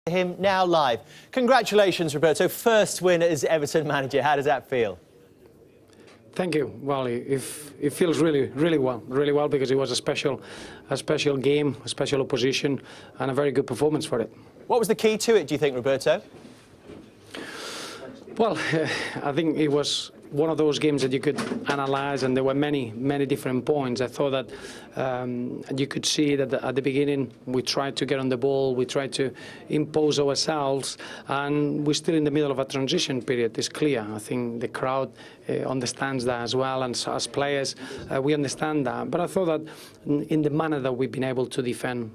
him now live. Congratulations, Roberto. First win as Everton manager. How does that feel? Thank you. Well, it feels really well because it was a special game, a special opposition, and a very good performance for it. What was the key to it, do you think, Roberto? Well, I think it was one of those games that you could analyse, and there were many different points. I thought that you could see that at the beginning we tried to get on the ball, we tried to impose ourselves, and we're still in the middle of a transition period. It's clear. I think the crowd understands that as well, and so as players we understand that. But I thought that in the manner that we've been able to defend,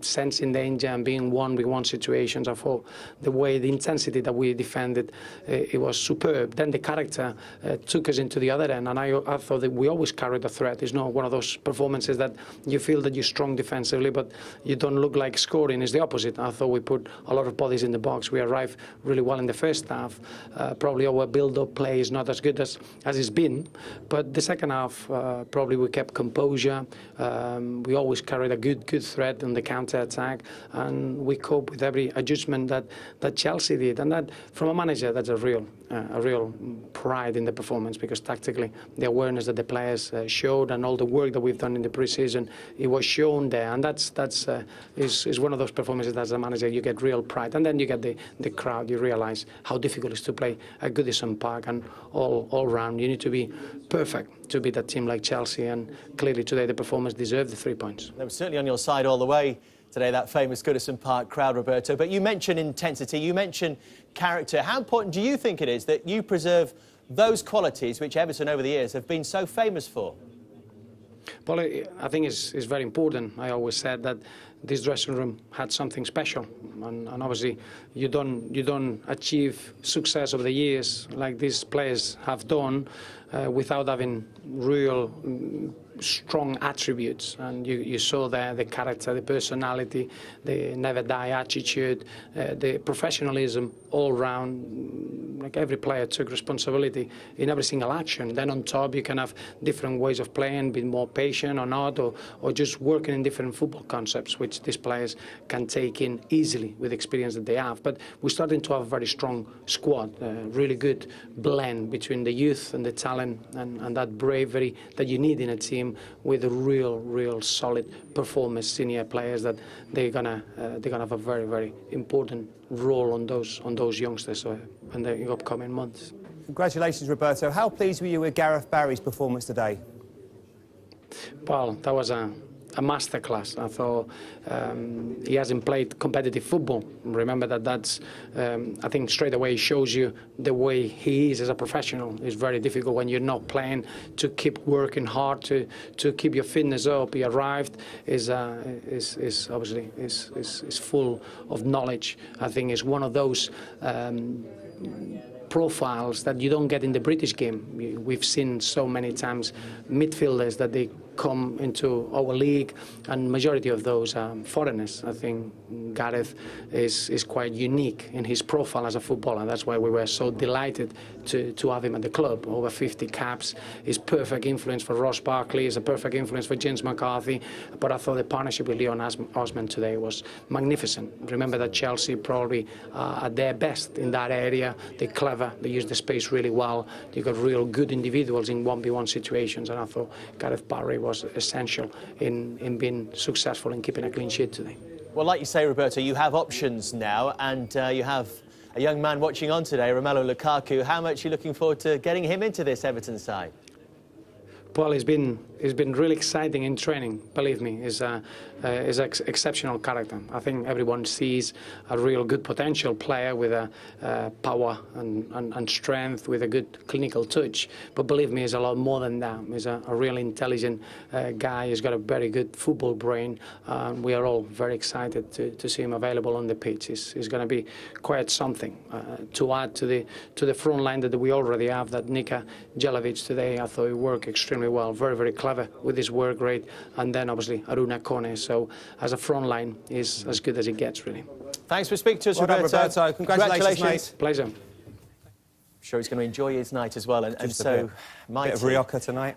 sensing danger and being 1v1 situations, I thought the intensity that we defended, it was superb. Then the character took us into the other end, and I thought that we always carried a threat. It's not one of those performances that you feel that you're strong defensively, but you don't look like scoring. It's the opposite. I thought we put a lot of bodies in the box. We arrived really well in the first half. Probably our build-up play is not as good as it's been, but the second half, probably we kept composure. We always carried a good threat on the counter-attack, and we coped with every adjustment that Chelsea did. And that, from a manager, that's a real pride in the performance, because tactically the awareness that the players showed and all the work that we've done in the pre-season, it was shown there. And that's one of those performances that as a manager you get real pride. And then you get the crowd. You realise how difficult it is to play at Goodison Park, and all round you need to be perfect to beat a team like Chelsea, and clearly today the performance deserved the 3 points. They were certainly on your side all the way today, that famous Goodison Park crowd, Roberto. But you mentioned intensity, you mentioned character. How important do you think it is that you preserve those qualities which Everton over the years have been so famous for? Well, I think it's very important. I always said that this dressing room had something special, and obviously you don't achieve success over the years like these players have done without having real strong attributes. And you saw there the character, the personality, the never die attitude, the professionalism all round. Like every player took responsibility in every single action. Then on top you can have different ways of playing, being more patient or not, or just working in different football concepts, which these players can take in easily with the experience that they have. But we're starting to have a very strong squad, really good blend between the youth and the talent, and that bravery that you need in a team with a real solid performance senior players, that they're gonna have a very important role on those youngsters in the upcoming months. Congratulations, Roberto. How pleased were you with Gareth Barry's performance today? Well, that was a masterclass. I thought he hasn't played competitive football. Remember that's I think straight away shows you the way he is as a professional. It's very difficult when you're not playing to keep working hard to keep your fitness up. He arrived is obviously is full of knowledge. I think it's one of those profiles that you don't get in the British game. We've seen so many times midfielders that they come into our league, and majority of those are foreigners. I think Gareth is quite unique in his profile as a footballer. That's why we were so delighted to have him at the club. Over 50 caps. He's perfect influence for Ross Barkley. He's a perfect influence for James McCarthy. But I thought the partnership with Leon Osman today was magnificent. Remember that Chelsea probably at their best in that area. They're clever. They use the space really well. You got real good individuals in 1v1 situations, and I thought Gareth Barry was essential in being successful in keeping a clean sheet today. Well, like you say, Roberto, you have options now, and you have a young man watching on today, Romelu Lukaku. How much are you looking forward to getting him into this Everton side? Well, it's been really exciting in training. Believe me, he's an exceptional character. I think everyone sees a real good potential player with a power and strength, with a good clinical touch. But believe me, he's a lot more than that. He's a real intelligent guy. He's got a very good football brain. We are all very excited to see him available on the pitch. He's going to be quite something to add to the front line that we already have. That Nika Jelavic today, I thought he worked extremely well, very clever with his work rate, and then obviously Aruna Kone. So as a front line, is as good as it gets, really. Thanks for speaking to us, Well done, Roberto. Congratulations, mate. Pleasure. I'm sure he's going to enjoy his night as well, and so Bit of Rioja tonight.